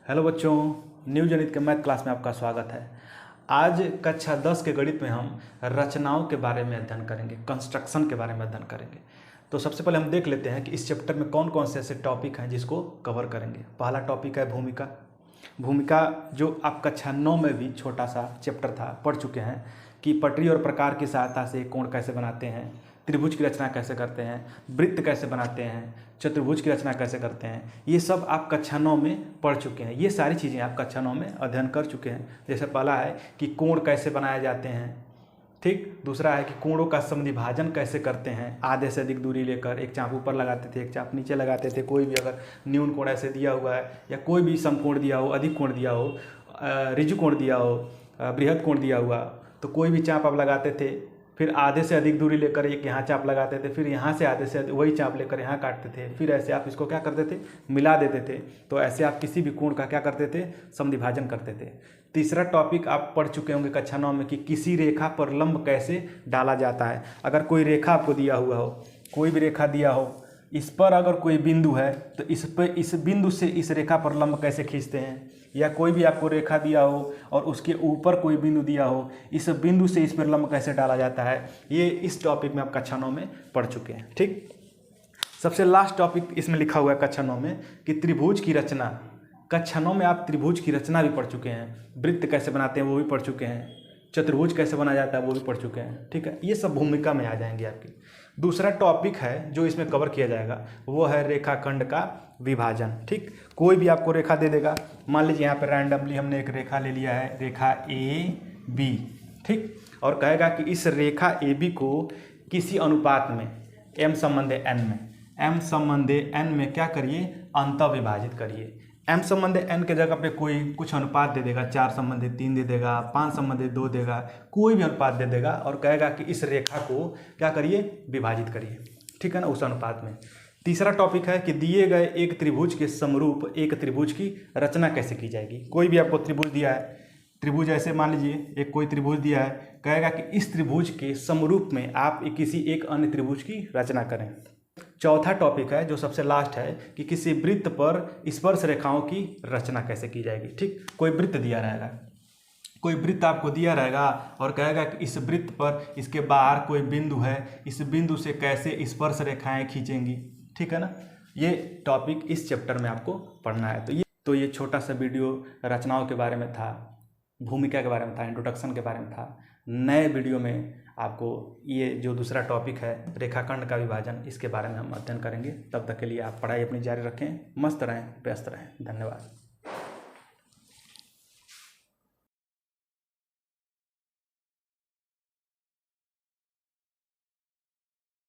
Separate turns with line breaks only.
Hello बच्चों, new गणित के मैथ क्लास में आपका स्वागत है। आज कक्षा 10 के गणित में हम रचनाओं के बारे में अध्ययन करेंगे, कंस्ट्रक्शन के बारे में अध्ययन करेंगे। तो सबसे पहले हम देख लेते हैं कि इस चैप्टर में कौन कौन से ऐसे टॉपिक हैं जिसको कवर करेंगे। पहला टॉपिक है भूमिका। भूमिका जो आप कक्षा 9 में भी छोटा सा चैप्टर था, पढ़ चुके हैं कि पटरी और प्रकार की सहायता से कोण कैसे बनाते हैं, त्रिभुज की रचना कैसे करते हैं, वृत्त कैसे बनाते हैं, चतुर्भुज की रचना कैसे करते हैं। ये सब आप कक्षा 9 में पढ़ चुके हैं। ये सारी चीज़ें आप कक्षा 9 में अध्ययन कर चुके हैं। जैसे पहला है कि कोण कैसे बनाए जाते हैं, ठीक। दूसरा है कि कोणों का समद्विभाजन कैसे करते हैं, आधे से अधिक दूरी लेकर एक चाप ऊपर लगाते थे, एक चाप नीचे लगाते थे। कोई भी अगर न्यून कोण ऐसे दिया हुआ है या कोई भी समकोण दिया हो, अधिक कोण दिया हो, ऋजु कोण दिया हो, बृहद कोण दिया हुआ, तो कोई भी चाप आप लगाते थे। फिर आधे से अधिक दूरी लेकर एक यहाँ चाप लगाते थे, फिर यहाँ से आधे से वही चाप लेकर यहाँ काटते थे। फिर ऐसे आप इसको क्या करते थे, मिला देते थे। तो ऐसे आप किसी भी कोण का क्या करते थे, समद्विभाजन करते थे। तीसरा टॉपिक आप पढ़ चुके होंगे कक्षा 9 में कि किसी रेखा पर लंब कैसे डाला जाता है। अगर कोई रेखा आपको दिया हुआ हो, कोई भी रेखा दिया हो, इस पर अगर कोई बिंदु है तो इस बिंदु से इस रेखा पर लंब कैसे खींचते हैं। या कोई भी आपको रेखा दिया हो और उसके ऊपर कोई बिंदु दिया हो, इस बिंदु से इस पर लंब कैसे डाला जाता है, ये इस टॉपिक में आप कक्षा 9 में पढ़ चुके हैं, ठीक। सबसे लास्ट टॉपिक इसमें लिखा हुआ है कक्षा 9 में कि त्रिभुज की रचना। कक्षा 9 में आप त्रिभुज की रचना भी पढ़ चुके हैं, वृत्त कैसे बनाते हैं वो भी पढ़ चुके हैं, चतुर्भुज कैसे बनाया जाता है वो भी पढ़ चुके हैं, ठीक है। ये सब भूमिका में आ जाएंगे आपकी। दूसरा टॉपिक है जो इसमें कवर किया जाएगा वो है रेखाखंड का विभाजन, ठीक। कोई भी आपको रेखा दे देगा, मान लीजिए यहाँ पर रैंडमली हमने एक रेखा ले लिया है, रेखा ए बी, ठीक। और कहेगा कि इस रेखा ए बी को किसी अनुपात में m संबंधे n में क्या करिए, अंतः विभाजित करिए। m संबंधे n के जगह पे कोई कुछ अनुपात दे देगा, 4 संबंधे 3 दे देगा, 5 संबंधे 2 देगा, कोई भी अनुपात दे देगा और कहेगा कि इस रेखा को क्या करिए, विभाजित करिए, ठीक है ना, उस अनुपात में। तीसरा टॉपिक है कि दिए गए एक त्रिभुज के समरूप एक त्रिभुज की रचना कैसे की जाएगी। कोई भी आपको त्रिभुज दिया है, त्रिभुज ऐसे मान लीजिए एक कोई त्रिभुज दिया है, कहेगा कि इस त्रिभुज के समरूप में आप किसी एक अन्य त्रिभुज की रचना करें। चौथा टॉपिक है जो सबसे लास्ट है कि किसी वृत्त पर स्पर्श रेखाओं की रचना कैसे की जाएगी, ठीक। कोई वृत्त दिया रहेगा, कोई वृत्त आपको दिया रहेगा और कहेगा कि इस वृत्त पर इसके बाहर कोई बिंदु है, इस बिंदु से कैसे स्पर्श रेखाएं खींचेंगी, ठीक है ना। ये टॉपिक इस चैप्टर में आपको पढ़ना है। तो ये छोटा सा वीडियो रचनाओं के बारे में था, भूमिका के बारे में था, इंट्रोडक्शन के बारे में था। नए वीडियो में आपको ये जो दूसरा टॉपिक है रेखाखंड का विभाजन, इसके बारे में हम अध्ययन करेंगे। तब तक के लिए आप पढ़ाई अपनी जारी रखें, मस्त रहें, व्यस्त रहें। धन्यवाद।